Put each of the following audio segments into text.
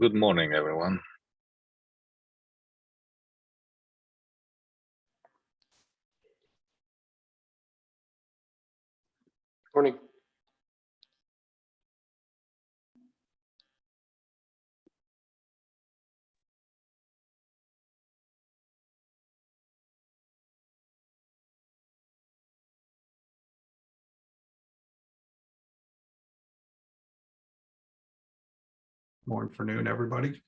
Good morning, everyone. Morning. Morning for noon, everybody.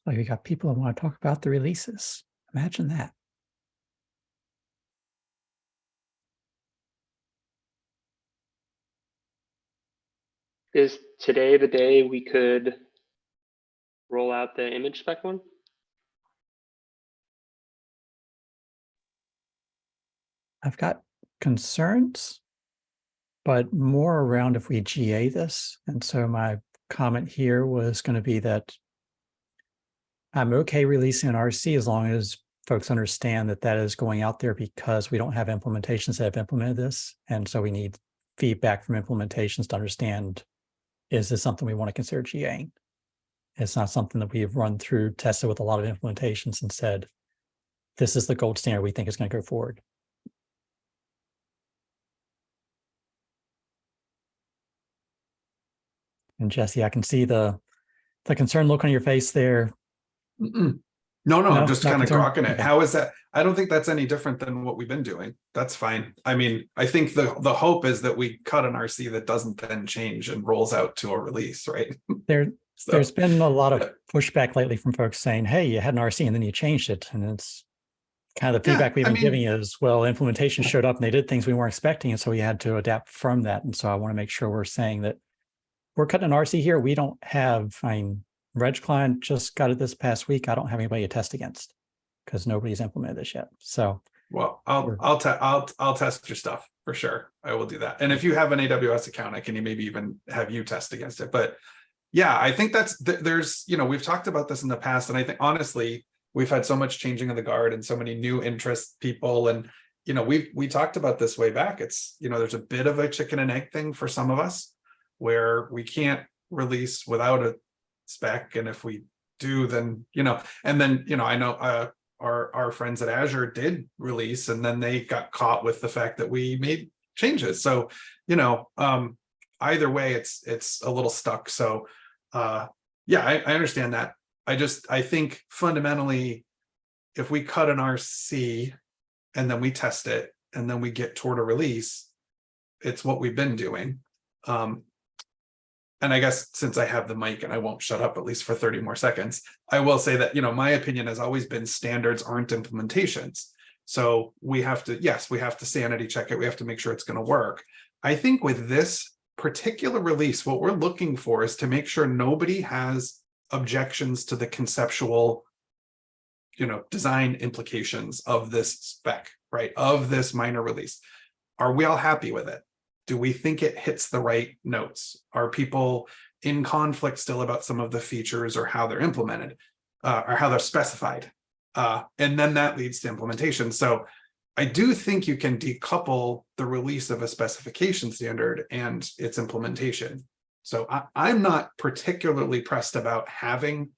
Like we got people who want to talk about the releases. Imagine that. Is today the day we could roll out the image spec one? I've got concerns, but more around if we GA this. And so my comment here was going to be that I'm okay releasing an RC as long as folks understand that that is going out there because we don't have implementations that have implemented this. And so we need feedback from implementations to understand, is this something we want to consider GAing? It's not something that we've run through, tested with a lot of implementations and said, this is the gold standard we think is going to go forward. And Jesse, I can see the concerned look on your face there. No, I'm No, just not kind of concerned? grokking it. Okay. How is that? I don't think that's any different than what we've been doing. That's fine. I mean, I think the hope is that we cut an RC that doesn't then change and rolls out to a release, right? There's been a lot of pushback lately from folks saying, hey, you had an RC and then you changed it. And it's kind of the feedback we've been giving is, well, implementation showed up and they did things we weren't expecting. And so we had to adapt from that. And so I want to make sure we're saying that we're cutting an RC here. We don't have, Reg Client just got it this past week. I don't have anybody to test against because nobody's implemented this yet. So, well, I'll test your stuff for sure. I will do that. And if you have an AWS account, I can maybe even have you test against it. But yeah, I think there's, we've talked about this in the past, and I think honestly, we've had so much changing of the guard and so many new interest people. And, we talked about this way back. It's, there's a bit of a chicken and egg thing for some of us where we can't release without a spec. And if we do, then, and then, I know our friends at Azure did release, and then they got caught with the fact that we made changes. So, either way, it's a little stuck. So, yeah, I understand that. I think fundamentally, if we cut an RC and then we test it and then we get toward a release, it's what we've been doing. And I guess since I have the mic and I won't shut up at least for 30 more seconds, I will say that, my opinion has always been standards aren't implementations. So we have to sanity check it. We have to make sure it's going to work. I think with this particular release, what we're looking for is to make sure nobody has objections to the conceptual, design implications of this spec, right? Of this minor release. Are we all happy with it? Do we think it hits the right notes? Are people in conflict still about some of the features or how they're implemented or how they're specified? And then that leads to implementation. So I do think you can decouple the release of a specification standard and its implementation. So I'm not particularly pressed about having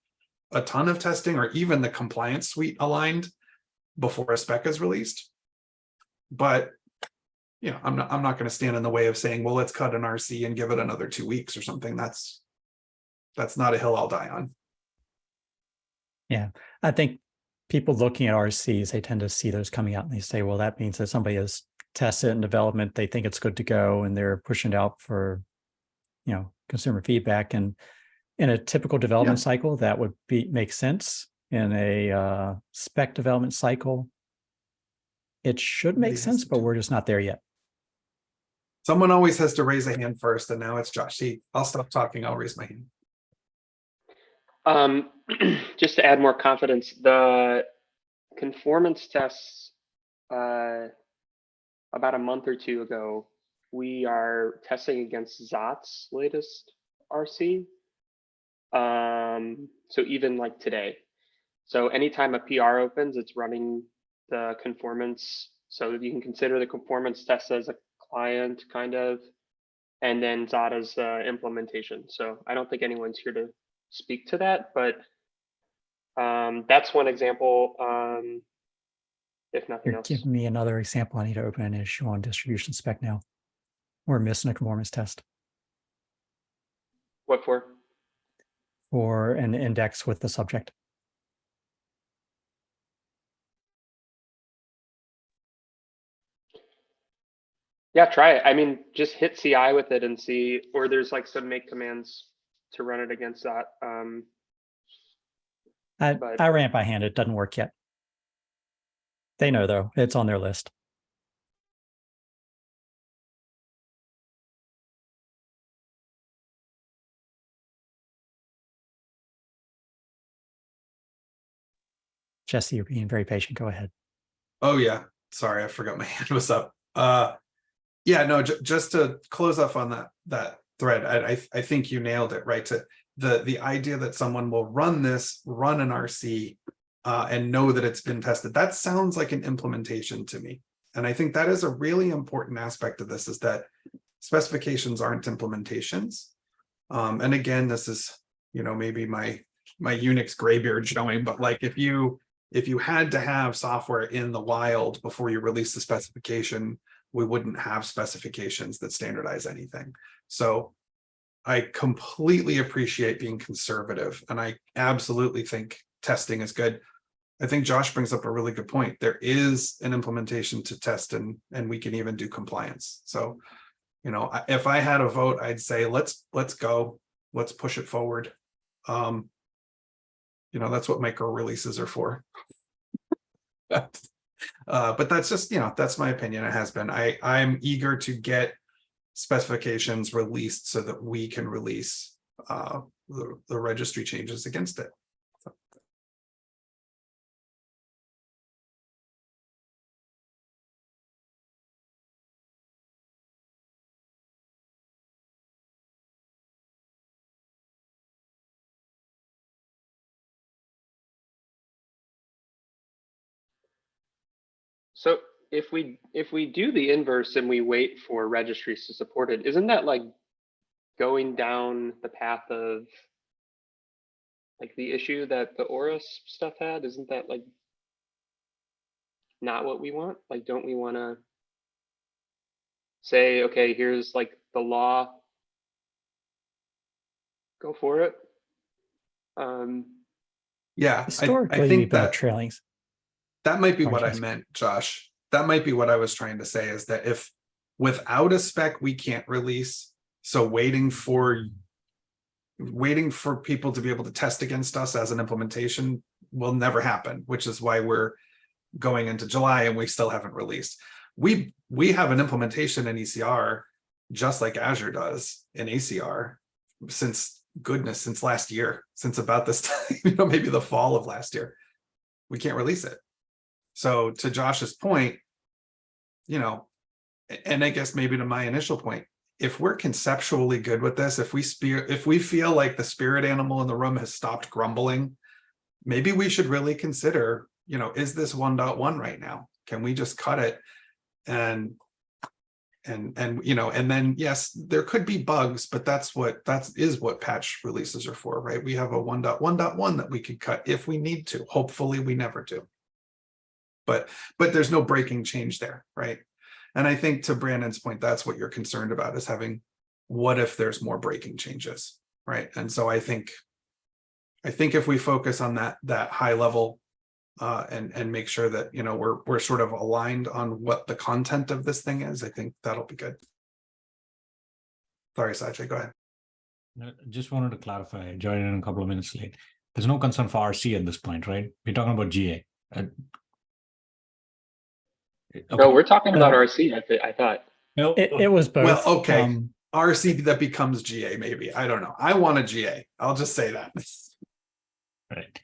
a ton of testing or even the compliance suite aligned before a spec is released. But I'm not going to stand in the way of saying, well, let's cut an RC and give it another 2 weeks or something. That's not a hill I'll die on. yeah, I think people looking at RCs, they tend to see those coming out and they say, well, that means that somebody has tested it in development. They think it's good to go and they're pushing it out for, consumer feedback. And in a typical development cycle, that would make sense. In a spec development cycle, it should make sense, but we're just not there yet. Someone always has to raise a hand first, and now it's Josh. I'll stop talking. I'll raise my hand. Just to add more confidence, the conformance tests about a month or two ago, we are testing against Zot's latest RC. So even like today. So anytime a PR opens, it's running the conformance. So you can consider the conformance test as a client kind of, and then Zot as implementation. So I don't think anyone's here to speak to that, but that's one example. If nothing You're else. giving me another example. I need to open an issue on distribution spec now. We're missing a conformance test What for? for an index with the subject. Yeah, try it. I mean, just hit CI with it and see, or there's like some make commands to run it against that. But- I ran it by hand. It doesn't work yet. They know though. It's on their list. Jesse, you're being very patient. Go ahead. Oh yeah, sorry, I forgot my hand was up. Yeah, no, just to close off on that thread, I think you nailed it, right? To the idea that someone will run an RC and know that it's been tested. That sounds like an implementation to me. And I think that is a really important aspect of this, is that specifications aren't implementations. And again, this is, maybe my Unix graybeard showing, but like if you had to have software in the wild before you release the specification, we wouldn't have specifications that standardize anything. So I completely appreciate being conservative, and I absolutely think testing is good. I think Josh brings up a really good point. There is an implementation to test, and we can even do compliance. So, if I had a vote, I'd say let's go, let's push it forward. That's what micro releases are for. But that's just, that's my opinion. It has been. I'm eager to get specifications released so that we can release the registry changes against it. So if we do the inverse and we wait for registries to support it, isn't that like going down the path of like the issue that the Oris stuff had? Isn't that like not what we want? Like, don't we want to say, okay, here's like the law, go for it? Yeah, Historically, I we've think been that trailings. that might be what I Jesse. meant, Josh. That might be what I was trying to say, is that if without a spec we can't release, so waiting for people to be able to test against us as an implementation will never happen, which is why we're going into July and we still haven't released. We have an implementation in ECR just like Azure does in ACR since last year, since about this time, maybe the fall of last year. We can't release it. So to Josh's point, and I guess maybe to my initial point, if we're conceptually good with this, if we feel like the spirit animal in the room has stopped grumbling, maybe we should really consider, is this 1.1 right now? Can we just cut it? And then yes, there could be bugs, but that is what patch releases are for, right? We have a 1.1.1 that we could cut if we need to. Hopefully we never do. But there's no breaking change there, right? And I think to Brandon's point, that's what you're concerned about, is having, what if there's more breaking changes, right? And so I think if we focus on that high level and make sure that we're sort of aligned on what the content of this thing is, I think that'll be good. Sorry, Sajay, go ahead. Just wanted to clarify, joined in a couple of minutes late. There's no concern for RC at this point, right? We're talking about GA. Okay. No, we're talking about RC, I thought. No, It was both. Well, okay. RC that becomes GA, maybe. I don't know. I want a GA. I'll just say that. right.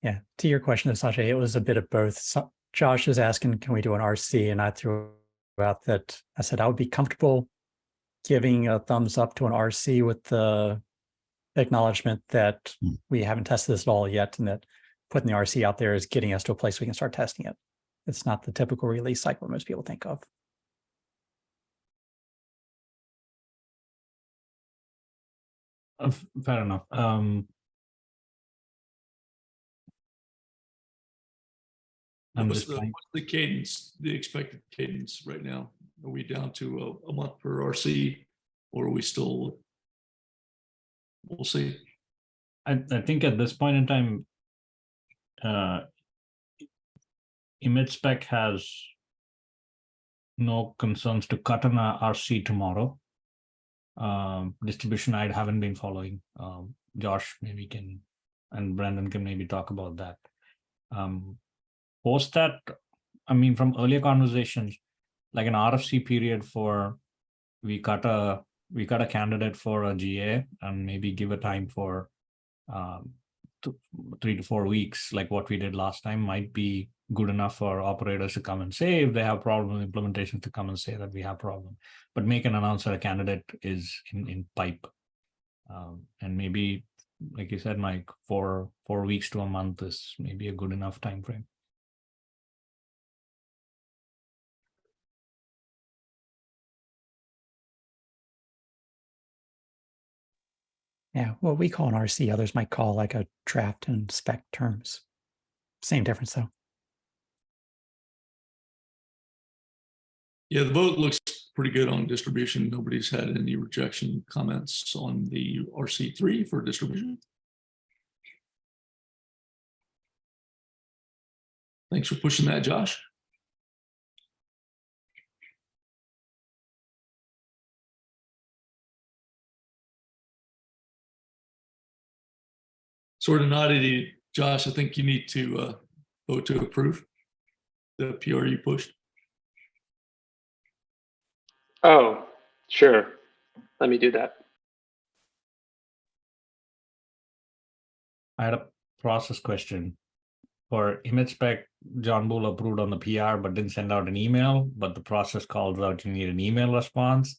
Yeah. To your question, Sajay, it was a bit of both. Josh is asking, can we do an RC? And I threw about that. I said I would be comfortable giving a thumbs up to an RC with the acknowledgement that we haven't tested this at all yet, and that putting the RC out there is getting us to a place we can start testing it. It's not the typical release cycle most people think of. Fair enough. I'm What's just the, trying. what's the cadence, the expected cadence right now? Are we down to a month per RC, or are we still? We'll see. I think at this point in time, image spec has no concerns to cut an RC tomorrow. Distribution I haven't been following. Josh maybe can, and Brandon can maybe talk about that. Post that, I mean, from earlier conversations, like an RFC period for we cut a candidate for a GA and maybe give a time for 3 to 4 weeks, like what we did last time, might be good enough for operators to come and say if they have problem with implementation, to come and say that we have problem, but make an announce that a candidate is in pipe. And maybe, like you said, Mike, 4 weeks to a month is maybe a good enough time frame. Yeah, what we call an RC, others might call like a draft and spec terms. Same difference though. Yeah, the vote looks pretty good on distribution. Nobody's had any rejection comments on the RC3 for distribution. Thanks for pushing that, Josh. Sort of nodded, Josh. I think you need to vote to approve the PR you pushed. Oh, sure. Let me do that. I had a process question for image spec. John Bull approved on the PR, but didn't send out an email, but the process calls out you need an email response.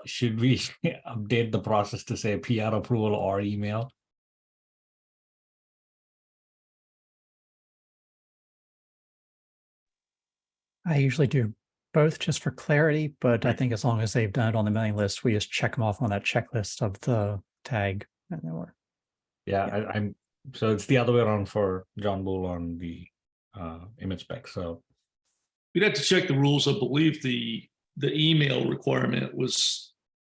Should we update the process to say PR approval or email? I usually do both just for clarity, but I Right. think as long as they've done it on the mailing list, we just check them off on that checklist of the tag. And then we're, Yeah, Yeah. I'm so it's the other way around for John Bull on the image spec. So We'd have to check the rules. I believe the email requirement was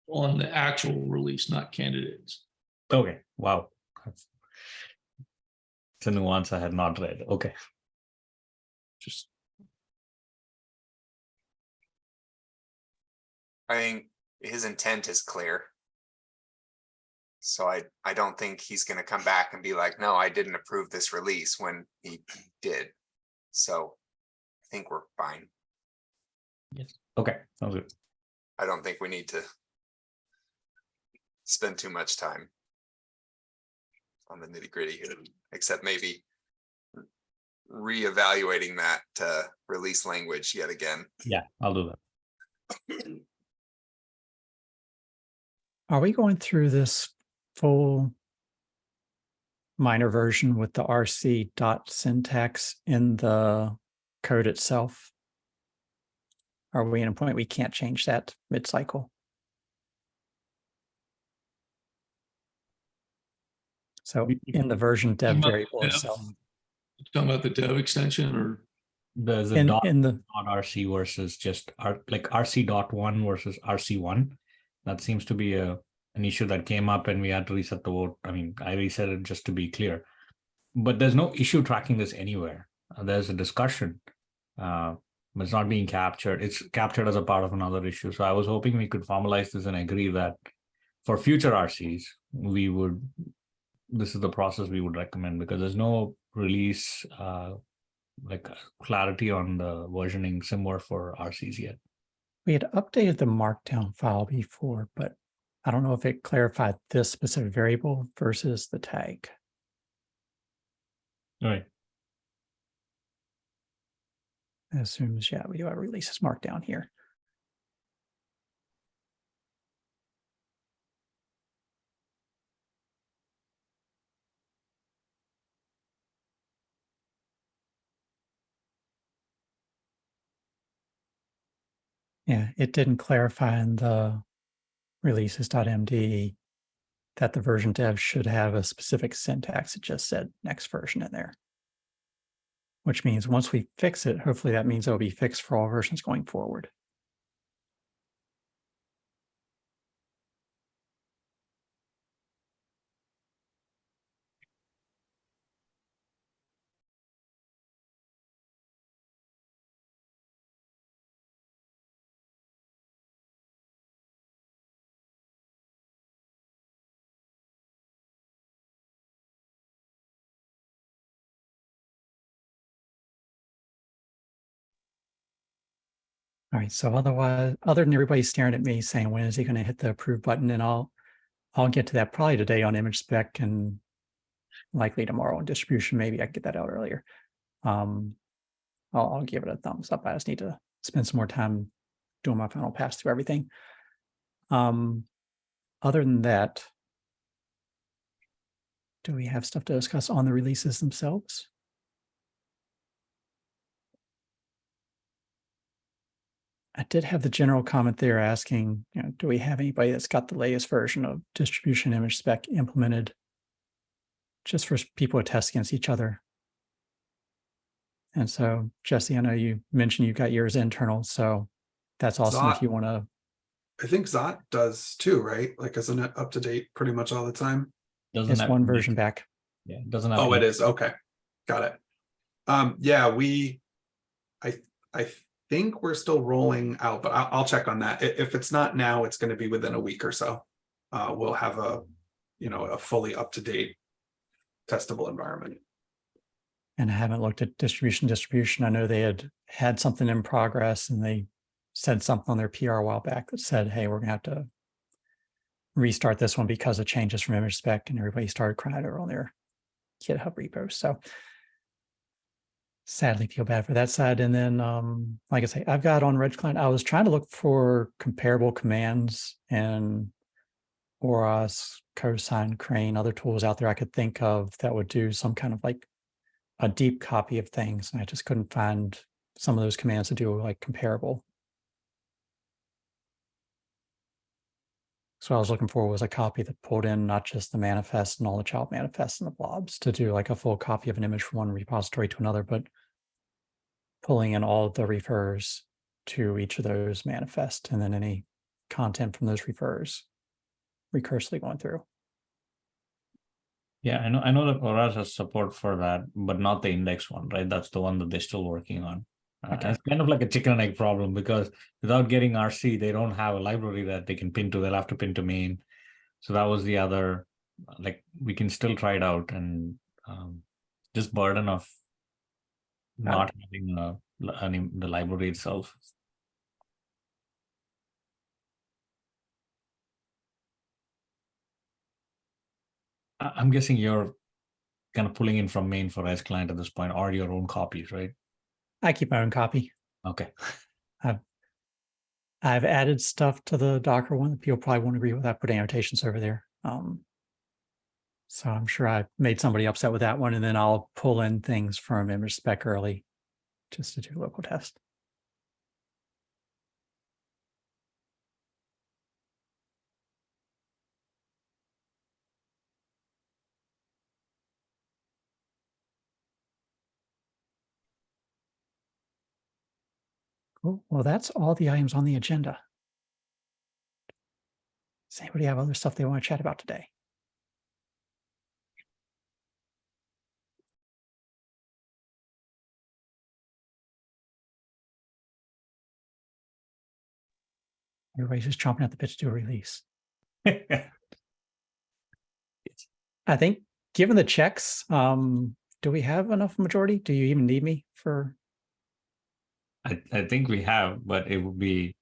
on the actual release, not candidates. okay, wow, it's a nuance I had not read. Okay, Just I think his intent is clear. So I don't think he's going to come back and be like, no, I didn't approve this release when he did. So I think we're fine. yes, okay, sounds good. I don't think we need to spend too much time on the nitty gritty here, except maybe reevaluating that release language yet again. Yeah, I'll do that. are we going through this full minor version with the RC dot syntax in the code itself? Are we in a point we can't change that mid-cycle? So in the version dev variable itself. talking about the dev extension, or There's a In dot the RC versus just like RC.1 versus RC1. That seems to be an issue that came up and we had to reset the vote. I mean, I reset it just to be clear, but there's no issue tracking this anywhere. There's a discussion, but it's not being captured. It's captured as a part of another issue. So I was hoping we could formalize this and agree that for future RCs, this is the process we would recommend, because there's no release like clarity on the versioning similar for RCs yet. we had updated the markdown file before, but I don't know if it clarified this specific variable versus the tag. All right. assumes, yeah, we do have releases marked down here. Yeah, it didn't clarify in the releases.md that the version dev should have a specific syntax. It just said next version in there. Which means once we fix it, hopefully that means it'll be fixed for all versions going forward. All right, so otherwise, other than everybody staring at me saying, when is he going to hit the approve button? And I'll get to that probably today on image spec and likely tomorrow on distribution. Maybe I can get that out earlier. I'll give it a thumbs up. I just need to spend some more time doing my final pass through everything. Other than that, do we have stuff to discuss on the releases themselves? I did have the general comment there asking, do we have anybody that's got the latest version of distribution image spec implemented just for people to test against each other? And so, Jesse, I know you mentioned you got yours internal, so that's awesome if you want to. I think Zot does too, right? Like, isn't it up to date pretty much all the time? Doesn't It's have one to make- version back. Yeah, it doesn't have. Oh, to it make- is. Okay. Got it. Yeah, I think we're still rolling out, but I'll check on that. If it's not now, it's going to be within a week or so. We'll have a fully up to date testable environment. And I haven't looked at distribution. I know they had something in progress and they said something on their PR a while back that said, hey, we're going to have to restart this one because of changes from image spec, and everybody started crying over on their GitHub repos. So sadly feel bad for that side. And then, like I say, I've got on Reg Client, I was trying to look for comparable commands and Oros, Cosine, Crane, other tools out there I could think of that would do some kind of like a deep copy of things. And I just couldn't find some of those commands to do like comparable. So what I was looking for was a copy that pulled in not just the manifest and all the child manifests and the blobs to do like a full copy of an image from one repository to another, but pulling in all of the refers to each of those manifests and then any content from those refers recursively going through. Yeah, I know that Oras has support for that, but not the index one, right? That's the one that they're still working on. Okay. It's kind of like a chicken and egg problem because without getting RC, they don't have a library that they can pin to. They'll have to pin to main. So that was the other, like, we can still try it out, and just burden of not having the library itself. I'm guessing you're kind of pulling in from main for S client at this point, or your own copies, right? I keep my own copy. Okay. I've added stuff to the Docker one that people probably won't agree with. I put annotations over there. So I'm sure I made somebody upset with that one, and then I'll pull in things from image spec early just to do local test. Cool. Well, that's all the items on the agenda. Does anybody have other stuff they want to chat about today? Everybody's just chomping at the bit to do a release. I think given the checks, do we have enough majority? Do you even need me for? I think we have, but it would be,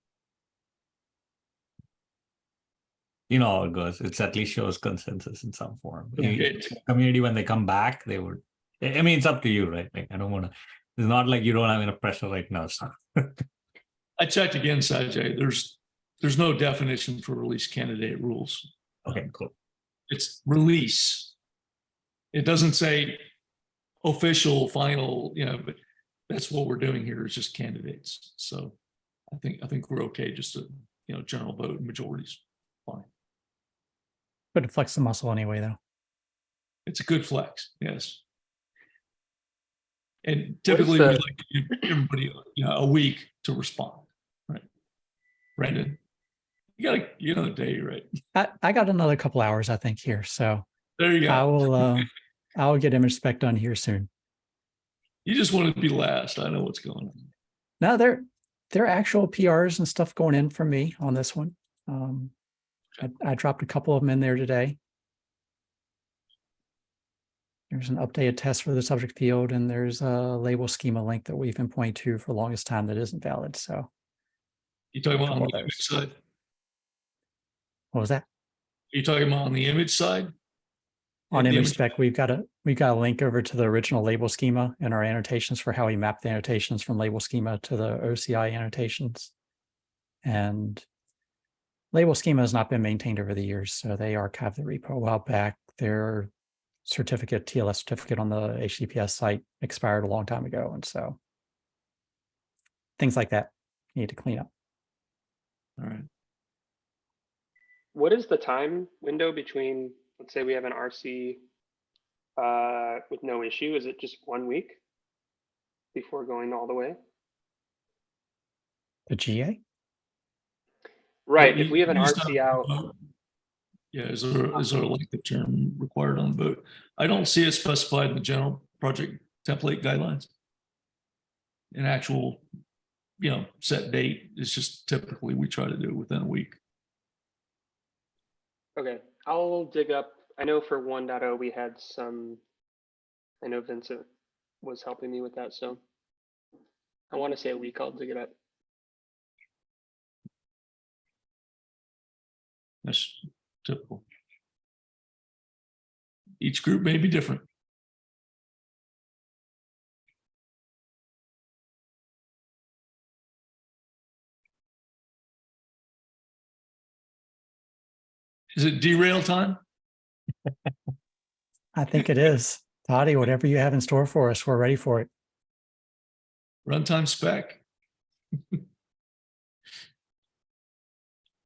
you know how it goes. It's at least shows consensus in some form. Yeah. The community, when they come back, they would. I mean, it's up to you, right? Like, I don't want to. It's not like you don't have enough pressure right now. So. I checked again, Sajay. There's no definition for release candidate rules. Okay, cool. It's release. It doesn't say official, final, but that's what we're doing here is just candidates. So I think we're okay. Just a general vote, majorities, fine. But it flex the muscle anyway, though. It's a good flex, yes. And What is typically the- we like to give everybody a week to respond, right? Brandon, you got a day, right? I got another couple hours, I think, here. So There you go. I'll get image spec done here soon. You just want to be last. I know what's going on. No, there are actual PRs and stuff going in from me on this one. I dropped a couple of them in there today. There's an updated test for the subject field, and there's a label schema link that we've been pointing to for the longest time that isn't valid. So You talking about on Couple the of image those. side? what was that? You talking about on the image side? On The image spec, we've got a link over to the original label schema and our annotations for how we map the annotations from label schema to the OCI annotations. And label schema has not been maintained over the years, so they archived the repo a while back. Their TLS certificate on the HTTPS site expired a long time ago, and so things like that need to clean up. All right. What is the time window between, let's say we have an RC with no issue? Is it just 1 week before going all the way? The GA? Right, You- if we have an you used to RC have out, a vote. Yeah, is there a length term required on the vote? I don't see it specified in the general project template guidelines. An actual, set date. It's just typically we try to do it within a week. okay, I'll dig up, I know for 1.0 we had some, I know Vincent was helping me with that, so I want to say a week, I'll dig it up. That's typical. Each group may be different. Is it derail time? I think it is. Toddy, whatever you have in store for us, we're ready for it. Runtime spec?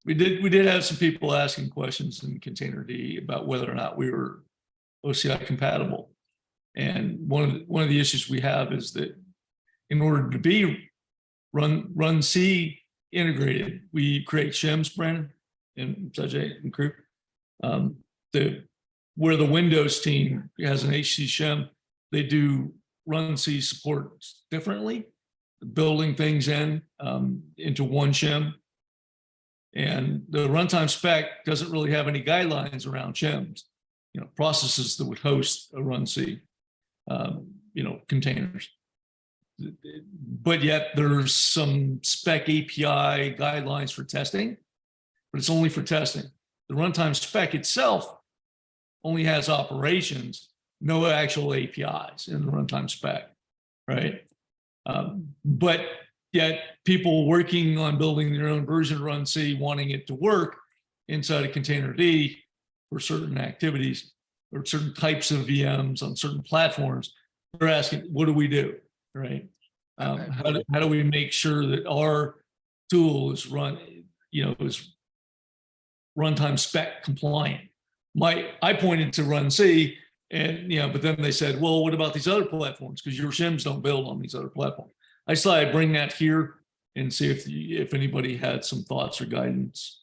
We did have some people asking questions in Container D about whether or not we were OCI compatible. And one of the issues we have is that in order to be run C integrated, we create shims, Brandon and Sajay and crew. Where the Windows team has an HC shim, they do run C support differently, building things into one shim. And the runtime spec doesn't really have any guidelines around shims, processes that would host a run C, containers. But yet there's some spec API guidelines for testing, but it's only for testing. The runtime spec itself only has operations, no actual APIs in the runtime spec, right? But yet people working on building their own version of Run C, wanting it to work inside a Container D for certain activities or certain types of VMs on certain platforms, they're asking, what do we do, right? How do we make sure that our tool is is runtime spec compliant? I pointed to Run C, and but then they said, well, what about these other platforms? Because your shims don't build on these other platforms. I thought I'd bring that here and see if anybody had some thoughts or guidance.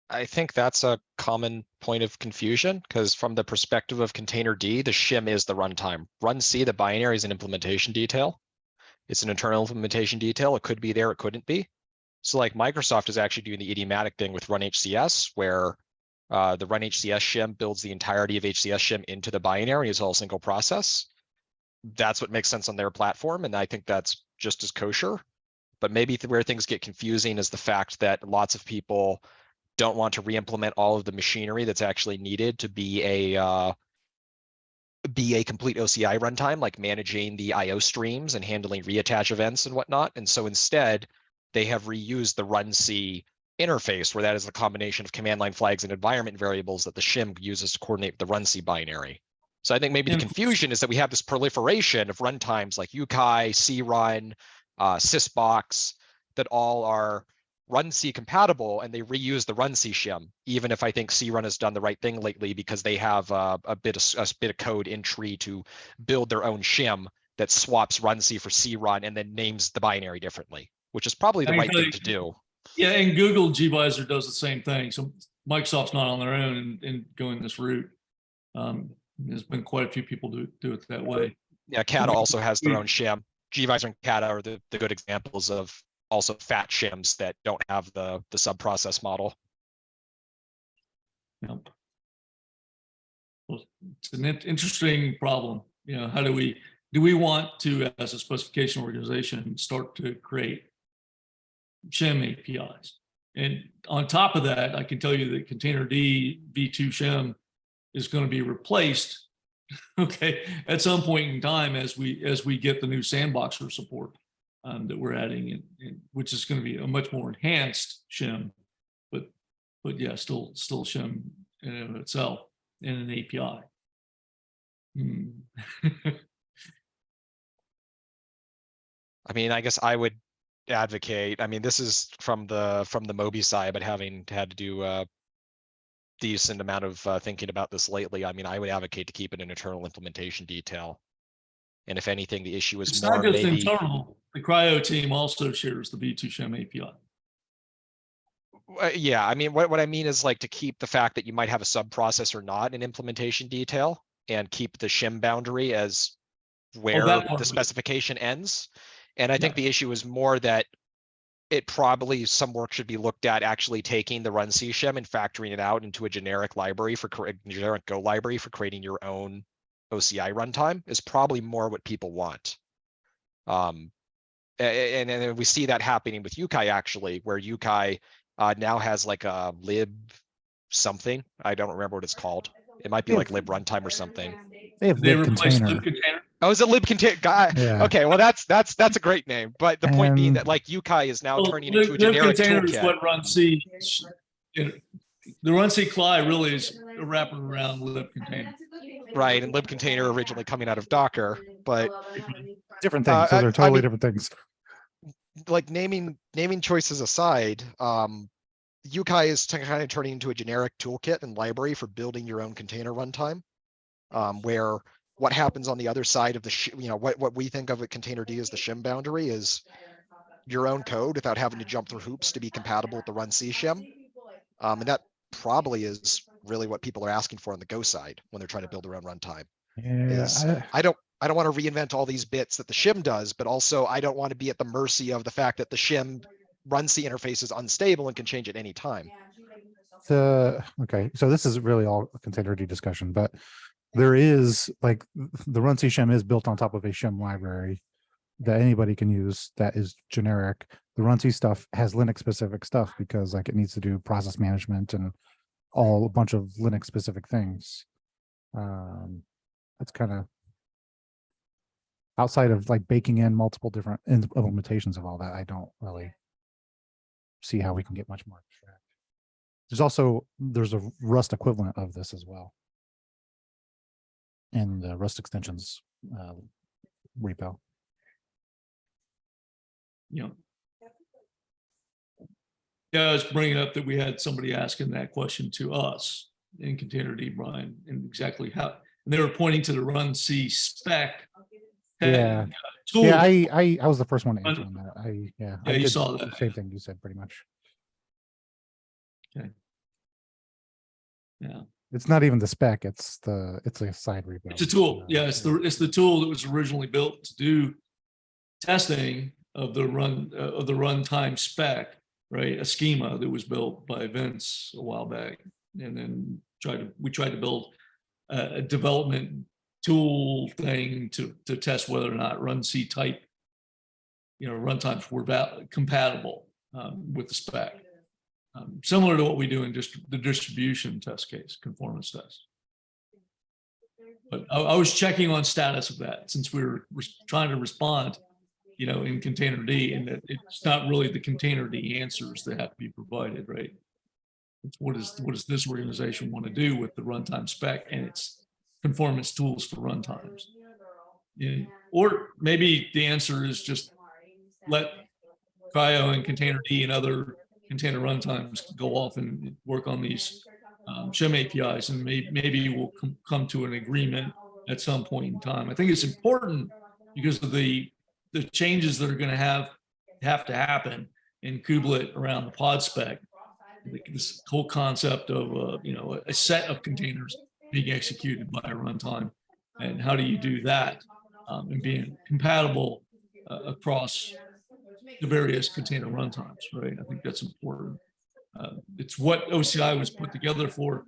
I think that's a common point of confusion because from the perspective of Container D, the shim is the runtime. Run C, the binary, is an implementation detail. It's an internal implementation detail. It could be there, it couldn't be. So like Microsoft is actually doing the idiomatic thing with Run HCS, where the Run HCS shim builds the entirety of HCS shim into the binary. It's all a single process. That's what makes sense on their platform, and I think that's just as kosher. But maybe where things get confusing is the fact that lots of people don't want to re-implement all of the machinery that's actually needed to be a be a complete OCI runtime, like managing the IO streams and handling reattach events and whatnot. And so instead, they have reused the runC interface, where that is the combination of command line flags and environment variables that the shim uses to coordinate the runC binary. So I think maybe the confusion is that we have this proliferation of runtimes like UCI, crun, sysbox, that all are runC compatible, and they reuse the runC shim, even if I think crun has done the right thing lately, because they have a bit of code in tree to build their own shim that swaps runC for crun and then names the binary differently, which is probably the right thing to do. Yeah, and Google gvisor does the same thing. So Microsoft's not on their own in going this route. There's been quite a few people do it that way. Yeah, Kata also has their own shim. gvisor and Kata are the good examples of also fat shims that don't have the sub-process model. Yep. Well, it's an interesting problem. You know, how do we want to, as a specification organization, start to create shim APIs? And on top of that, I can tell you that Containerd v2 shim is going to be replaced, okay, at some point in time as we get the new sandboxer support that we're adding, in, which is going to be a much more enhanced shim, but yeah, still shim in and of itself in an API. I mean, I guess I would advocate, I mean, this is from the Moby side, but having had to do a decent amount of thinking about this lately, I mean, I would advocate to keep it an internal implementation detail. And if anything, the issue is It's more not just maybe internal. The Cryo team also shares the v2 shim API. Yeah, I mean, what I mean is like to keep the fact that you might have a sub-process or not in implementation detail, and keep the shim boundary as where the specification ends. And I think the issue is more that it probably some work should be looked at actually taking the runC shim and factoring it out into a generic library for generic Go library for creating your own OCI runtime is probably more what people want. And we see that happening with UCI actually, where UCI now has like a lib something. I don't remember what it's called. It might be like lib runtime or something. They have lib container. Oh, is it lib container? Yeah. Okay, well that's a great name. But the point being that like UCI is now turning into a generic container toolkit. is what runC. The runC CLI really is wrapping around lib container. Right, and lib container originally coming out of Docker, but different things. Those are totally I mean, different things. like naming choices aside, UCI is kind of turning into a generic toolkit and library for building your own container runtime, where what happens on the other side of the, what we think of at Containerd as the shim boundary is your own code without having to jump through hoops to be compatible with the runC shim. And that probably is really what people are asking for on the Go side when they're trying to build their own runtime. Yeah, I don't want to reinvent all these bits that the shim does, but also I don't want to be at the mercy of the fact that the shim runC interface is unstable and can change at any time. okay, so this is really all a Containerd discussion, but there is like the runC shim is built on top of a shim library that anybody can use that is generic. The runC stuff has Linux specific stuff because like it needs to do process management and a bunch of Linux specific things. That's kind of outside of like baking in multiple different implementations of all that. I don't really see how we can get much more abstract. There's a Rust equivalent of this as well in the Rust extensions repo. Yeah, I was bringing up that we had somebody asking that question to us in Containerd, Brian, and exactly how, and they were pointing to the runC spec. Yeah. Tool. Yeah, I was the first one to answer on that. I you did saw the that. same thing you said pretty much. Okay. Yeah. It's not even the spec, it's a side repo. It's a tool. Yeah, it's the tool that was originally built to do testing of the runtime spec, right? A schema that was built by Vince a while back, and then we tried to build a development tool thing to test whether or not runC type, runtimes were compatible with the spec. Similar to what we do in the distribution test case, conformance test. But I was checking on status of that since we were trying to respond, in container D, and that it's not really the container D answers that have to be provided, right? It's what does this organization want to do with the runtime spec and its conformance tools for runtimes? Yeah. Or maybe the answer is just let Cryo and container D and other container runtimes go off and work on these shim APIs, and maybe we'll come to an agreement at some point in time. I think it's important because of the changes that are going to have to happen in kubelet around the pod spec. This whole concept of a set of containers being executed by a runtime, and how do you do that and being compatible across the various container runtimes, right? I think that's important. It's what OCI was put together for,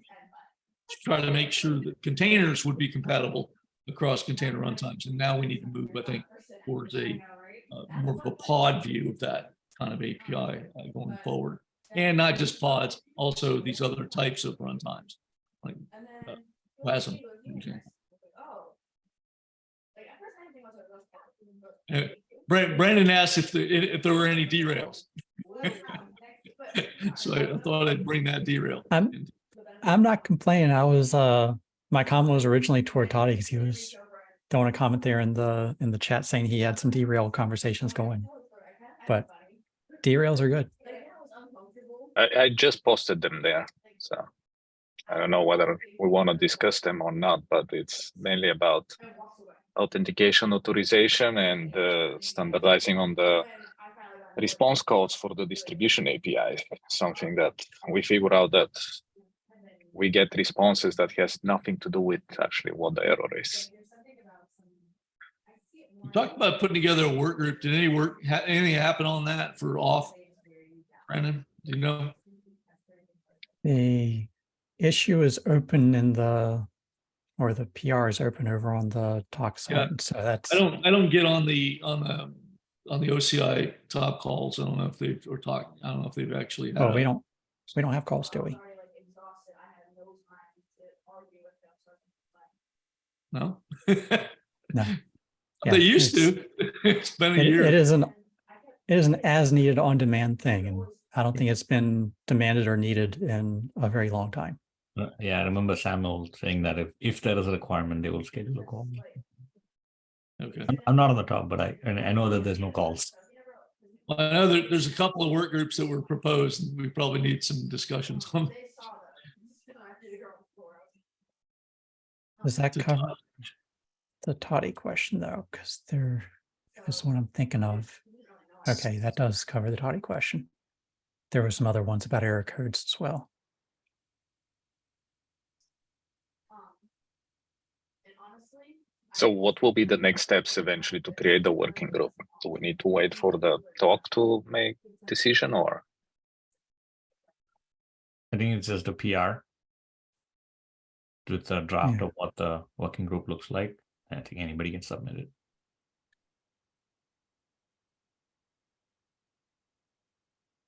to try to make sure that containers would be compatible across container runtimes. And now we need to move, I think, towards a more of a pod view of that kind of API going forward. And not just pods, also these other types of runtimes, like WASM, for example. Brandon asked if there were any derails. So I thought I'd bring that derail. I'm not complaining. I was my comment was originally toward Toddy because he was throwing a comment there in the chat saying he had some derail conversations going. But derails are good. I just posted them there, so I don't know whether we want to discuss them or not, but it's mainly about authentication authorization and standardizing on the response codes for the distribution API, something that we figure out that we get responses that has nothing to do with actually what the error is. We talked about putting together a work group. Did anything happen on that for auth, Brandon? Do you know? The issue is open the PR is open over on the talk side. Yeah. So that's I don't get on the OCI top calls. I don't know if they've I don't know if they've actually had. Oh, we don't have calls, do we? No. No. Yeah, They used to. It's been a year. It is an as needed on demand thing, and I don't think it's been demanded or needed in a very long time. Yeah, I remember Samuel saying that if there is a requirement, they will schedule a call. Okay. I'm not on the top, but I know that there's no calls. Well, I know there's a couple of work groups that were proposed, and we probably need some discussions on. Does that cover the Toddy question though? Because there is one I'm thinking of. Okay, that does cover the Toddy question. There were some other ones about error codes as well. So what will be the next steps eventually to create the working group? Do we need to wait for the talk to make decision, or? I think it's just a PR with a draft Yeah. of what the working group looks like. I think anybody can submit it.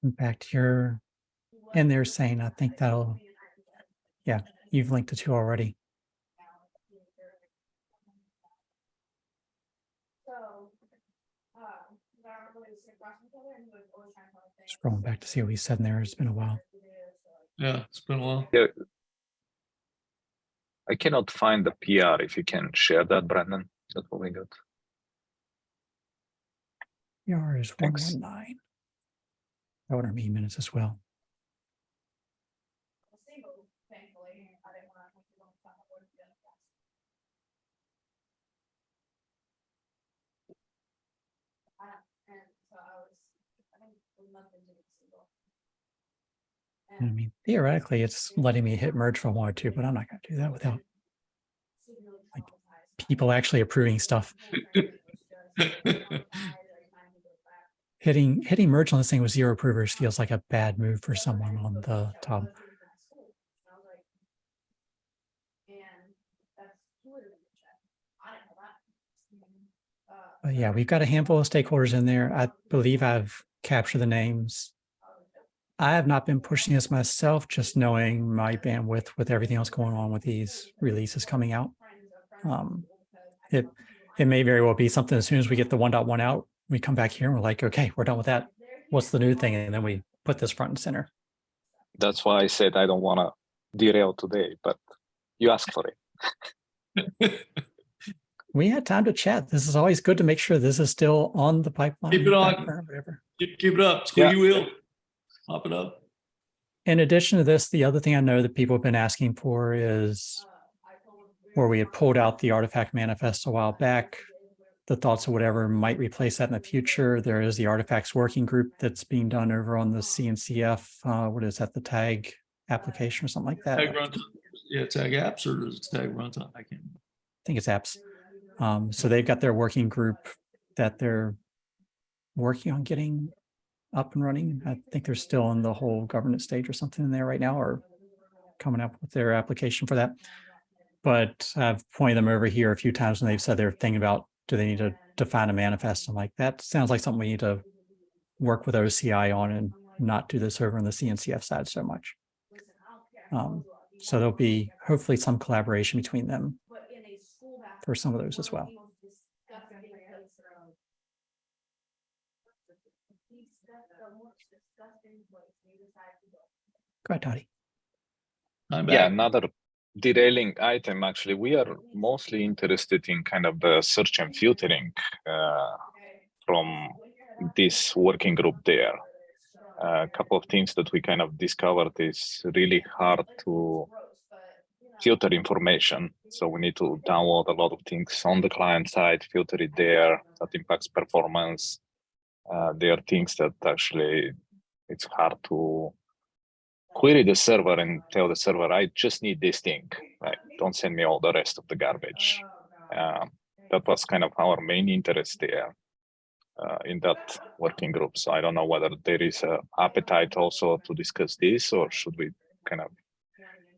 In fact, you're in there saying, I think that'll, yeah, you've linked the two already. Scrolling back to see what he said in there. It's been a while. Yeah, it's been a while. Yeah. I cannot find the PR. If you can share that, Brandon, that will be good. PR is Thanks. 119. I would mean minutes as well. I mean, theoretically, it's letting me hit merge if I wanted to, but I'm not going to do that without like people actually approving stuff. Hitting merge on this thing with 0 approvers feels like a bad move for someone on the top. But yeah, we've got a handful of stakeholders in there. I believe I've captured the names. I have not been pushing this myself, just knowing my bandwidth with everything else going on with these releases coming out. It may very well be something as soon as we get the 1.1 out, we come back here and we're like, okay, we're done with that. What's the new thing? And then we put this front and center. That's why I said I don't want to derail today, but you asked for it. We had time to chat. This is always good to make sure this is still on the pipeline. Keep it on. backburner, whatever. Keep it up, squeaky wheel, pop it up. In addition to this, the other thing I know that people have been asking for is where we had pulled out the artifact manifest a while back, the thoughts of whatever might replace that in the future. There is the artifacts working group that's being done over on the CNCF. What is that? The tag application or something like that. Tag runtime. Yeah, tag apps or is it tag runtime? I can't. I think it's apps. So they've got their working group that they're working on getting up and running. I think they're still in the whole governance stage or something in there right now, or coming up with their application for that. But I've pointed them over here a few times and they've said they're thinking about, do they need to define a manifest? I'm like, that sounds like something we need to work with OCI on and not do this over on the CNCF side so much. So there'll be hopefully some collaboration between them for some of those as well. Go ahead, Toddy. I'm Yeah, back. another derailing item. Actually, we are mostly interested in kind of the search and filtering from this working group there. A couple of things that we kind of discovered is really hard to filter information. So we need to download a lot of things on the client side, filter it there. That impacts performance. There are things that actually it's hard to query the server and tell the server, I just need this thing. Like, don't send me all the rest of the garbage. That was kind of our main interest there in that working group. So I don't know whether there is an appetite also to discuss this, or should we kind of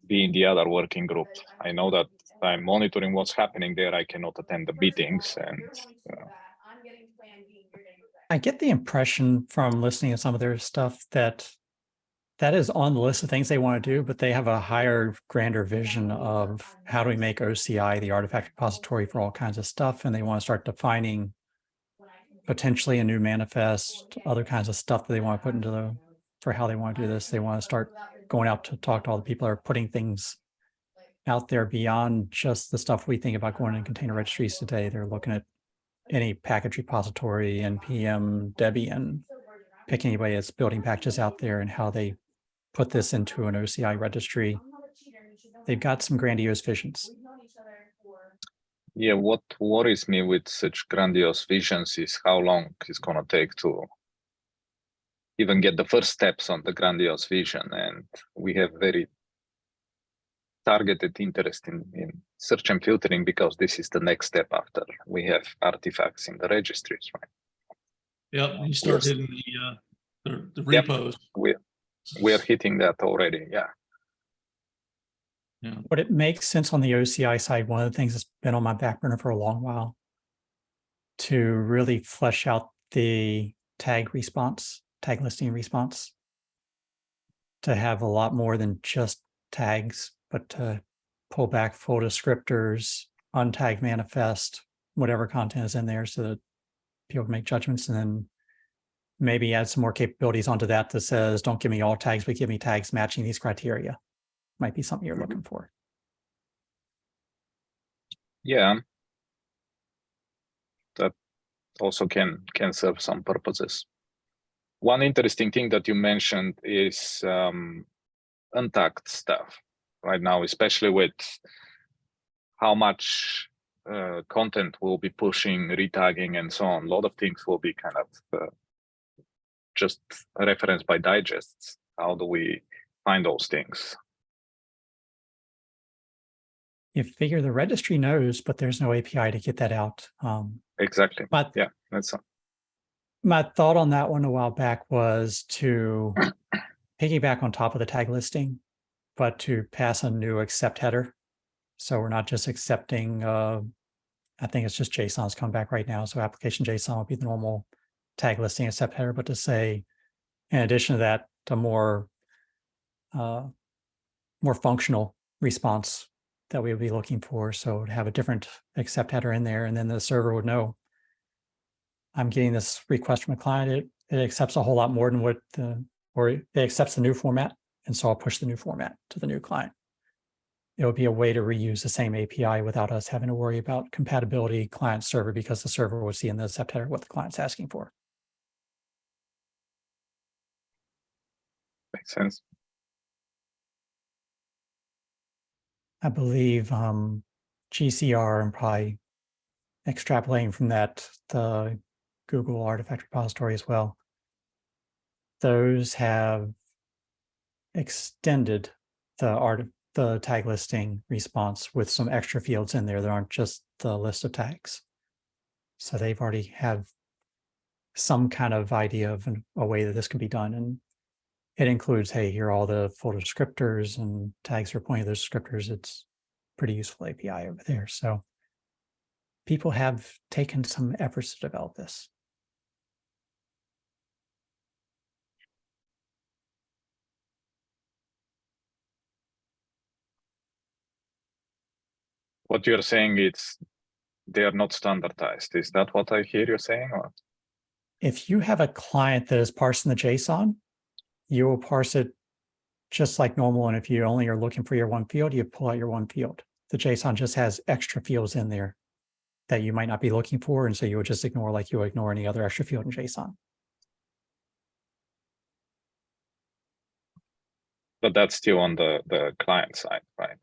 be in the other working group? I know that I'm monitoring what's happening there. I cannot attend the meetings, and I get the impression from listening to some of their stuff that that is on the list of things they want to do, but they have a higher, grander vision of how do we make OCI the artifact repository for all kinds of stuff. And they want to start defining potentially a new manifest, other kinds of stuff that they want to put into the, for how they want to do this. They want to start going out to talk to all the people that are putting things out there beyond just the stuff we think about going in container registries today. They're looking at any package repository, NPM, Debian, pick anybody that's building packages out there and how they put this into an OCI registry. They've got some grandiose visions. yeah, what worries me with such grandiose visions is how long it's going to take to even get the first steps on the grandiose vision. And we have very targeted interest in search and filtering because this is the next step after we have artifacts in the registries, right? Yep, you start hitting the repos. We're hitting that already, yeah. Yeah. But it makes sense on the OCI side. One of the things that's been on my back burner for a long while to really flesh out the tag response, tag listing response, to have a lot more than just tags, but to pull back full descriptors, untag manifest, whatever content is in there so that people can make judgments, and then maybe add some more capabilities onto that that says, don't give me all tags, but give me tags matching these criteria. Might be something you're looking for. Yeah. That also can serve some purposes. One interesting thing that you mentioned is untagged stuff right now, especially with how much content we'll be pushing, retagging, and so on. A lot of things will be kind of just referenced by digests. How do we find those things? You figure the registry knows, but there's no API to get that out. Exactly. But yeah, that's my thought on that one a while back was to piggyback on top of the tag listing, but to pass a new accept header. So we're not just accepting, I think it's just JSON's come back right now. So application JSON will be the normal tag listing accept header, but to say, in addition to that, a more functional response that we would be looking for. So it would have a different accept header in there, and then the server would know I'm getting this request from a client. It accepts a whole lot more than or it accepts the new format. And so I'll push the new format to the new client. It would be a way to reuse the same API without us having to worry about compatibility client server, because the server would see in the accept header what the client's asking for. Makes sense. I believe GCR, and probably extrapolating from that, the Google artifact repository as well. Those have extended the tag listing response with some extra fields in there that aren't just the list of tags. So they've already have some kind of idea of a way that this can be done. And it includes, hey, here are all the full descriptors and tags for pointing to those descriptors. It's pretty useful API over there. So people have taken some efforts to develop this. What you're saying is they are not standardized. Is that what I hear you saying? Or? If you have a client that is parsing the JSON, you will parse it just like normal. And if you only are looking for your one field, you pull out your one field. The JSON just has extra fields in there that you might not be looking for. And so you would just ignore, like you would ignore any other extra field in JSON. But that's still on the client side, right?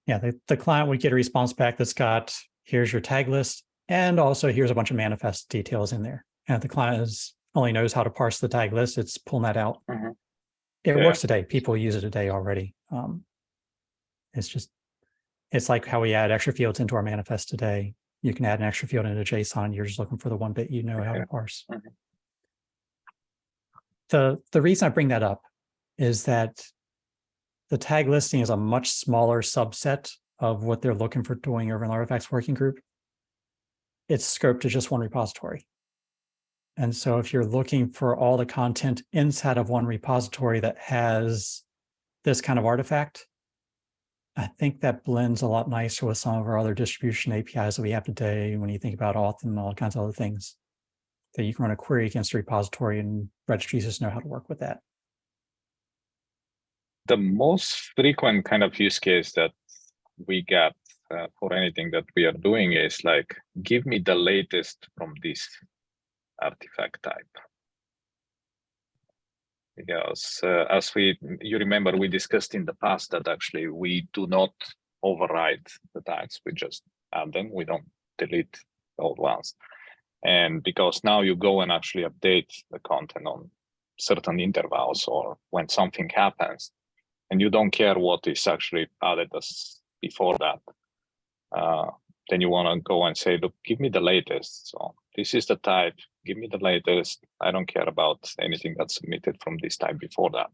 Yeah, the client would get a response back that's got, here's your tag list, and also here's a bunch of manifest details in there. And if the client only knows how to parse the tag list, it's pulling that out. Mm-hmm. It works today. People use it today already. It's like how we add extra fields into our manifest today. You can add an extra field into JSON. You're just looking for the one bit you know how to parse. Mm-hmm. The reason I bring that up is that the tag listing is a much smaller subset of what they're looking for doing over an artifacts working group. It's scoped to just one repository. And so if you're looking for all the content inside of one repository that has this kind of artifact, I think that blends a lot nicer with some of our other distribution APIs that we have today when you think about auth and all kinds of other things that you can run a query against a repository, and registries just know how to work with that. The most frequent kind of use case that we get for anything that we are doing is like, give me the latest from this artifact type. Because as you remember, we discussed in the past that actually we do not override the tags, we just add them, we don't delete the old ones. And because now you go and actually update the content on certain intervals or when something happens, and you don't care what is actually added as before that, then you want to go and say, look, give me the latest. So this is the type, give me the latest. I don't care about anything that's submitted from this type before that.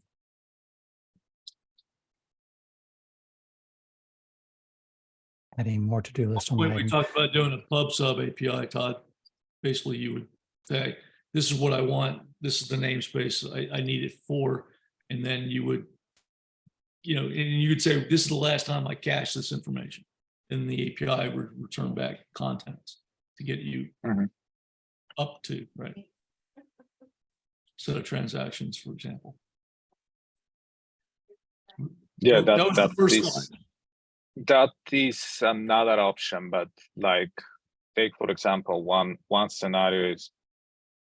Adding more to-do list on When my we talked about doing a pub sub API, Todd, basically you would say, this is what I want. This is the namespace I need it for. And then you would, and you could say, this is the last time I cache this information. And the API would return back contents to get you up to, right? Set of transactions, for example. Yeah, So that was the first one. That is another option, but like, take for example, one scenario is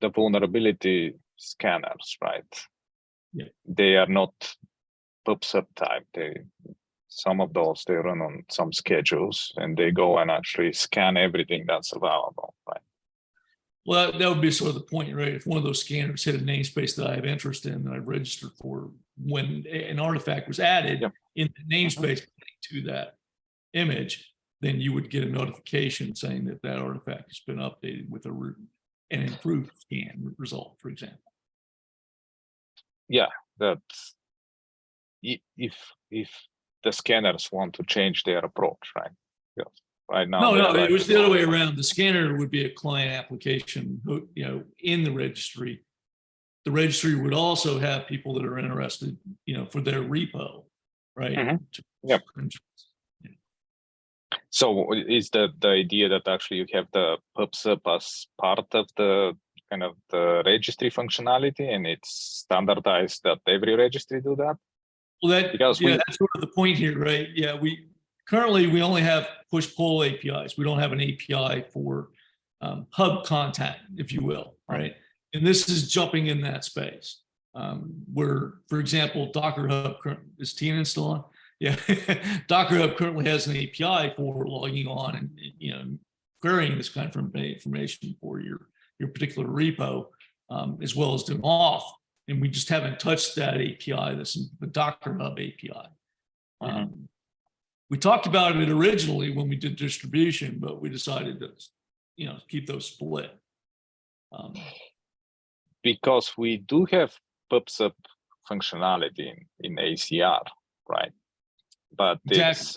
the vulnerability scanners, right? Yeah. They are not pub/sub type. Some of those they run on some schedules and they go and actually scan everything that's available, right? Well, that would be sort of the point, right? If one of those scanners hit a namespace that I have interest in that I've registered for, when an artifact was added in the namespace to that image, then you would get a notification saying that that artifact has been updated with an improved scan result, for example. Yeah, that's if the scanners want to change their approach, right? Yes. Right now, No, it was the other way around. The scanner would be a client application, in the registry. The registry would also have people that are interested, for their repo. right? Mhm. Yep. So is the idea that actually you have the PubSub as part of the kind of the registry functionality, and it's standardized that every registry do that? Well, that, Because yeah, we- that's sort of the point here, right? Yeah, we only have push-pull APIs. We don't have an API for hub contact, if you will, right? And this is jumping in that space. Where, for example, Docker Hub, is Tina still on? Yeah, Docker Hub currently has an API for logging on and, you know, querying this kind of information for your particular repo, as well as doing auth. And we just haven't touched that API. This is the Docker Hub API. We talked about it originally when we did distribution, but we decided to, you know, keep those split. Because we do have PubSub functionality in ACR, right? But Exactly. it's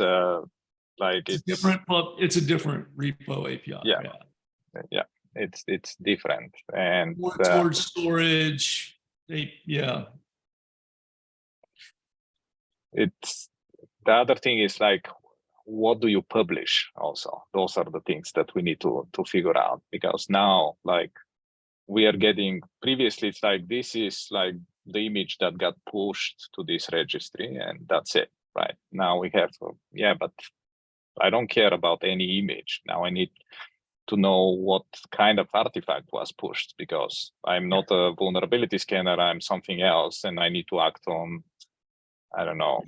like It's different. It's a different repo API. Yeah, it's different, and More towards storage. Yeah. it's the other thing is like, what do you publish? Also, those are the things that we need to figure out, because now, like, we are getting, previously it's like, this is like the image that got pushed to this registry and that's it, right? Now we have, yeah, but I don't care about any image. Now I need to know what kind of artifact was pushed, because I'm not a vulnerability scanner, I'm something else, and I need to act on, I don't know,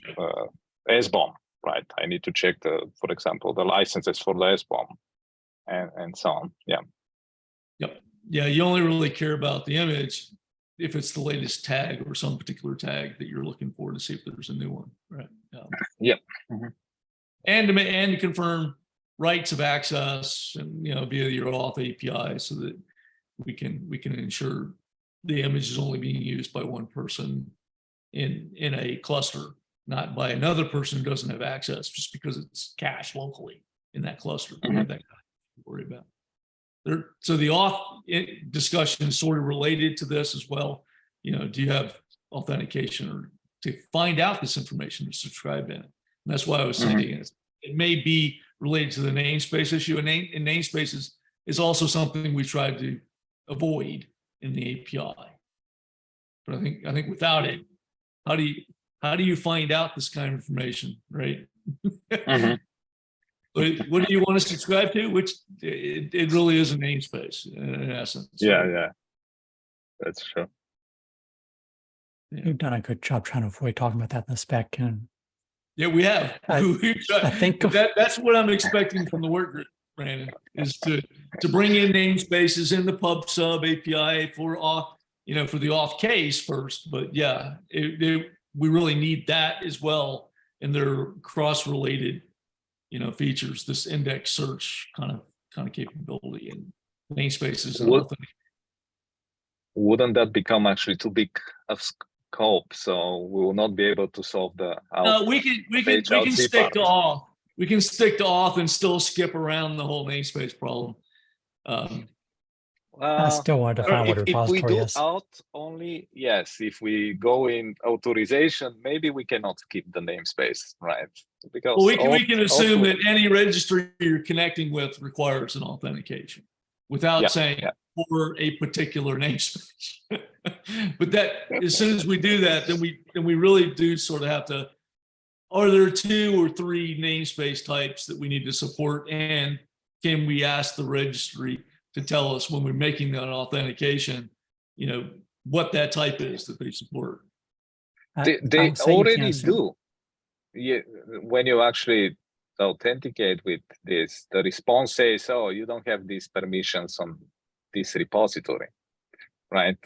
SBOM, right? I need to check for example, the licenses for the SBOM and so on. Yeah. Yep. Yeah, you only really care about the image if it's the latest tag or some particular tag that you're looking for to see if there's a new one, right? Yep. And to confirm rights of access, and, you know, via your auth API, so that we can ensure the image is only being used by one person in a cluster, not by another person who doesn't have access just because it's cached locally in that cluster. We have that kind of to worry about. So the auth discussion is sort of related to this as well. You know, do you have authentication or to find out this information to subscribe in? And that's why I was saying it may be related to the namespace issue. And namespaces is also something we tried to avoid in the API. But I think without it, how do you find out this kind of information, right? What do you want to subscribe to? Which it really is a namespace in essence. Yeah, that's true. Yeah. You've done a good job trying to avoid talking about that in the spec. And Yeah, we have. I think that's what I'm expecting from the work group, Brandon, is to bring in namespaces in the PubSub API for auth, you know, for the auth case first. But yeah, we really need that as well, and they're cross-related, you know, features. This index search kind of capability and namespaces. Wouldn't that become actually too big of scope? So we will not be able to solve the. We can stick to auth. We can stick to auth and still skip around the whole namespace problem. I still want to find what a repository if we do is. auth only, yes. If we go in authorization, maybe we cannot keep the namespace, right? Because we can assume that any registry you're connecting with requires an authentication without saying for a particular namespace. But that, as soon as we do that, then we really do sort of have to, are there 2 or 3 namespace types that we need to support? And can we ask the registry to tell us when we're making that authentication, you know, what that type is that they support? They already do. Yeah, when you actually authenticate with this, the response says, oh, you don't have these permissions on this repository, right?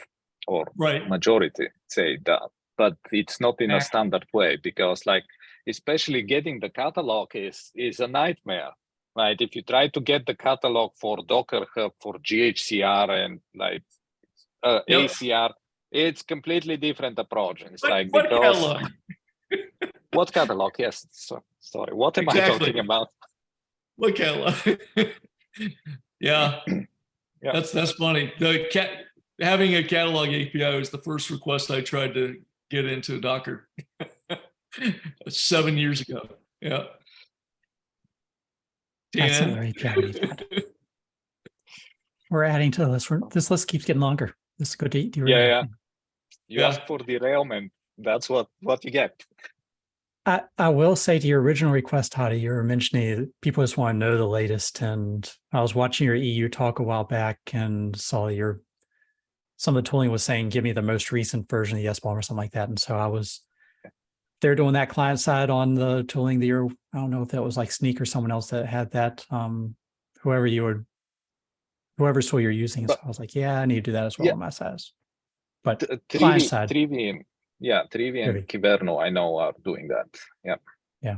Or majority say that, but it's not in a standard way, because like, especially getting the catalog is a nightmare, right? If you try to get the catalog for Docker Hub, for GHCR and like ACR, it's completely different approach. It's catalog? What catalog? Yes. So, sorry. What am I talking about? What catalog? Yeah. That's funny. Having a catalog API was the first request I tried to get into Docker. 7 years ago. Yeah. That's Dan? another API we need to add. We're adding to the list. This list keeps getting longer. This is good to derail. Yeah. You Yeah. ask for derailment. That's what you get. I will say to your original request, Hadi, you were mentioning that people just want to know the latest. And I was watching your EU talk a while back and saw some of the tooling was saying, give me the most recent version of the SBOM or something like that. And so they're doing that client side on the tooling that I don't know if that was like Sneak or someone else that had that, whoever tool you're using. So I was like, yeah, I need to do that as well Yeah. on my side. But client side. Trivi and Kiverno, I know, are doing that. Yeah. Yeah.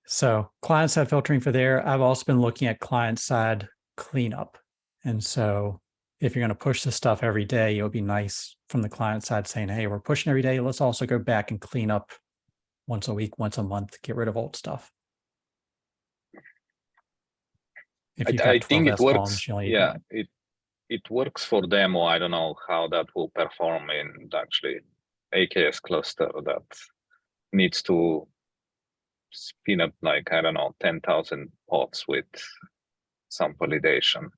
So client side filtering for there. I've also been looking at client side cleanup. And so if you're going to push this stuff every day, it would be nice from the client side saying, hey, we're pushing every day. Let's also go back and clean up once a week, once a month, get rid of old stuff. If you've got I 12 think it SBOMs, works. you only need Yeah, one. it works for demo. I don't know how that will perform in actually AKS cluster that needs to spin up like, I don't know, 10,000 pods with some validation.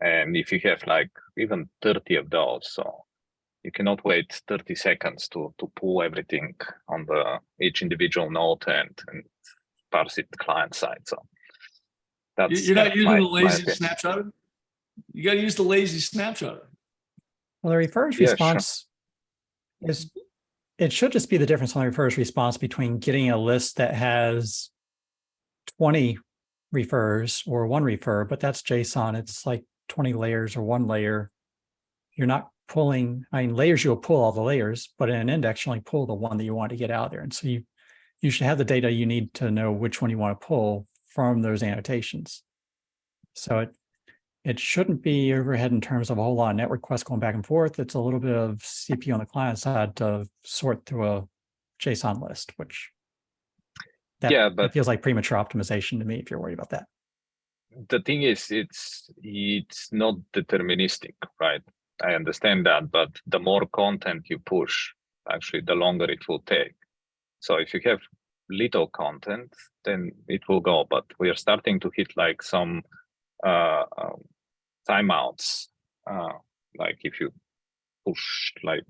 And if you have like even 30 of those, so you cannot wait 30 seconds to pull everything on each individual node and parse it client side. So that's You're not using the lazy opinion. snapshot? You got to use the lazy snapshot. Well, the refers Yeah, response it should just be the difference on the refers response between getting a list that has 20 refers or one refer, but that's JSON. It's like 20 layers or one layer. You're not pulling, layers, you'll pull all the layers, but in an index, you only pull the one that you want to get out there. And so you should have the data you need to know which one you want to pull from those annotations. So it shouldn't be overhead in terms of a whole lot of net requests going back and forth. It's a little bit of CPU on the client side to sort through a JSON list, which that feels like premature optimization to me if you're worried about that. The thing is, it's not deterministic, right? I understand that, but the more content you push, actually, the longer it will take. So if you have little content, then it will go. But we are starting to hit like some timeouts, like if you push like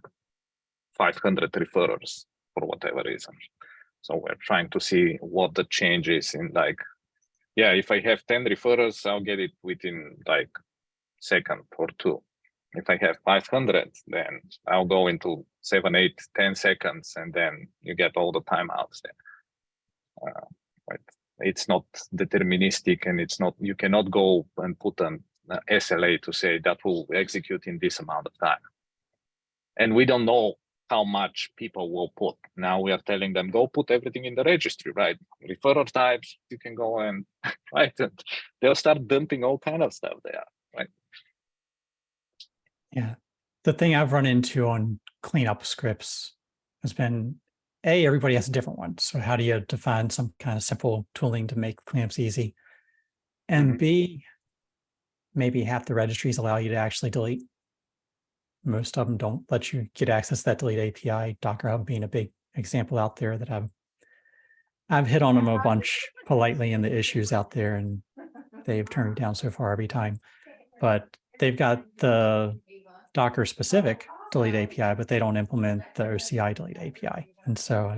500 referrals for whatever reason. So we're trying to see what the change is in like, yeah, if I have 10 referrals, I'll get it within like second or two. If I have 500, then I'll go into 7, 8, 10 seconds, and then you get all the timeouts there. Right. It's not deterministic, and it's not, you cannot go and put an SLA to say that will execute in this amount of time. And we don't know how much people will put. Now we are telling them, go put everything in the registry, right? Referral types, you can go and, right? And they'll start dumping all kind of stuff there, right? Yeah. The thing I've run into on cleanup scripts has been, everybody has a different one. So how do you define some kind of simple tooling to make cleanups easy? And B, maybe half the registries allow you to actually delete. Most of them don't let you get access to that delete API. Docker Hub being a big example out there that I've hit on them a bunch politely in the issues out there, and they've turned me down so far every time. But they've got the Docker specific delete API, but they don't implement the OCI delete API. And so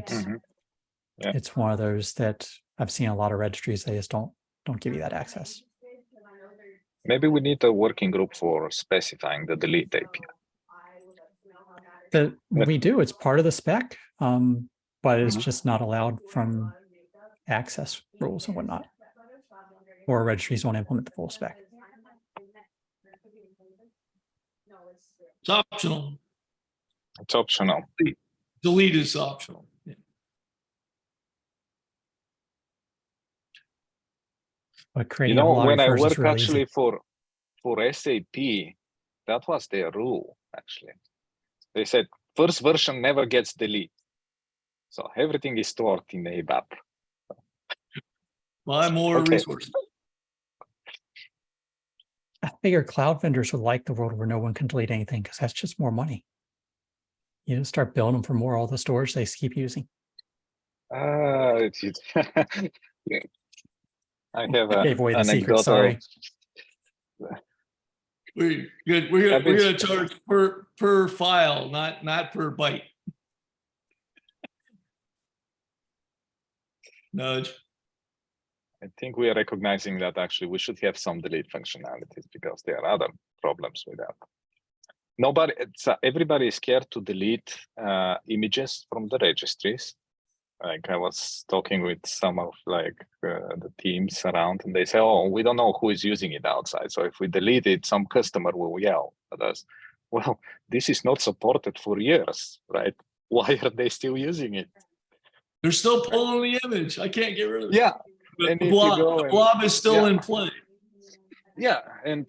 it's one of those that I've seen a lot of registries, they just don't give you that access. Maybe we need a working group for specifying the delete API. We do, it's part of the spec, but it's just not allowed from access rules and whatnot. Or registries won't implement the full spec. It's optional. It's optional. Delete is optional. Yeah. But creating a lot when I of work really actually easy. for SAP, that was their rule actually. They said first version never gets deleted. So everything is stored in ABAP. Buy more resources. I figure cloud vendors would like the world where no one can delete anything because that's just more money. You just start billing them for more all the storage they keep using. Yeah. I have a Gave away the secret, anecdotal. sorry. We're I've been- gonna charge per file, not per byte. Nudge. I think we are recognizing that actually we should have some delete functionalities because there are other problems with that. Everybody is scared to delete images from the registries. Like I was talking with some of the teams around, and they say, "Oh, we don't know who is using it outside. So if we delete it, some customer will yell at us." Well, this is not supported for years, right? Why are they still using it? They're still pulling the image. I can't get rid of it. Yeah, But and the if you blob, go the and- blob is still yeah. in play. Yeah, and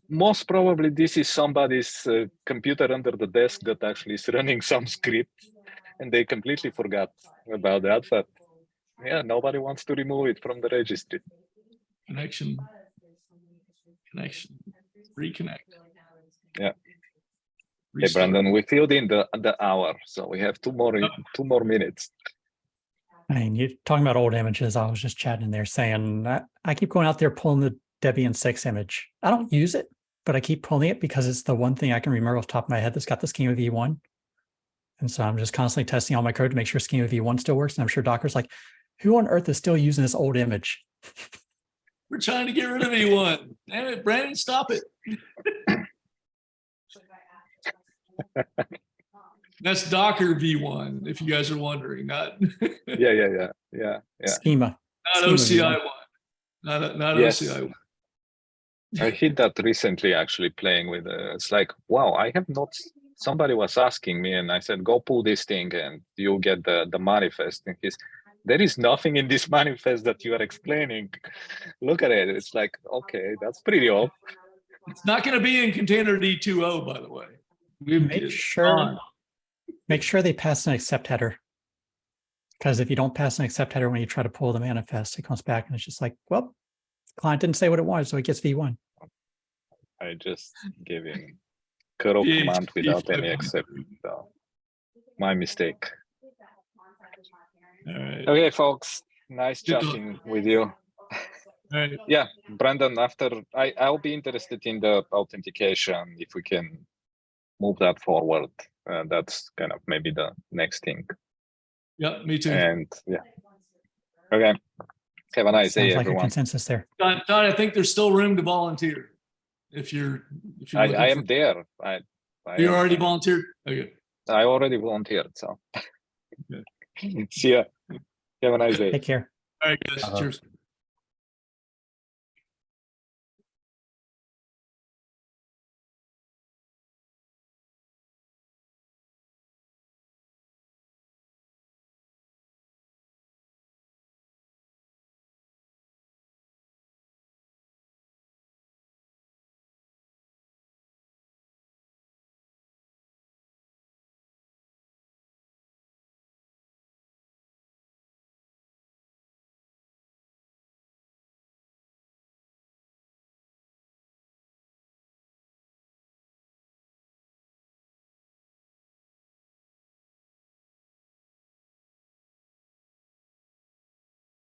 most probably this is somebody's computer under the desk that actually is running some script, and they completely forgot about that. But yeah, nobody wants to remove it from the registry. Connection. Reconnect. Yeah. Hey, Restart. Brandon, we filled in the hour, so we have two more minutes. I mean, you're talking about old images. I was just chatting in there saying, I keep going out there pulling the Debian 6 image. I don't use it, but I keep pulling it because it's the one thing I can remember off the top of my head that's got the schema v1. And so I'm just constantly testing all my code to make sure schema v1 still works. And I'm sure Docker's like, who on earth is still using this old image? We're trying to get rid of E1. Damn it, Brandon, stop it. That's Docker V1, if you guys are wondering, not Yeah. Schema. not Schema OCI V1. one, not Yes. OCI one. I hit that recently, actually playing with. It's like, wow, I have not. Somebody was asking me, and I said, "Go pull this thing, and you'll get the manifest." And there is nothing in this manifest that you are explaining. Look at it. It's like, okay, that's pretty old. It's not going to be in containerd 2.0, by the way. Make sure they pass an accept header. Because if you don't pass an accept header when you try to pull the manifest, it comes back and it's just like, well, the client didn't say what it wanted, so it gets V1. I just gave him curl command without any except. So my mistake. All right. Okay, folks. Nice Good chatting with you. All right. Yeah, Brandon, after I'll be interested in the authentication if we can move that forward. That's kind of maybe the next thing. Yeah, me too. And yeah. Okay. Have a nice day, Sounds like a everyone. consensus there. Todd, I think there's still room to volunteer. If you're I looking am for- there. You already volunteered? Okay. I already volunteered, so see ya. Have a nice day. Take care. All right, guys. Uh-huh. Cheers.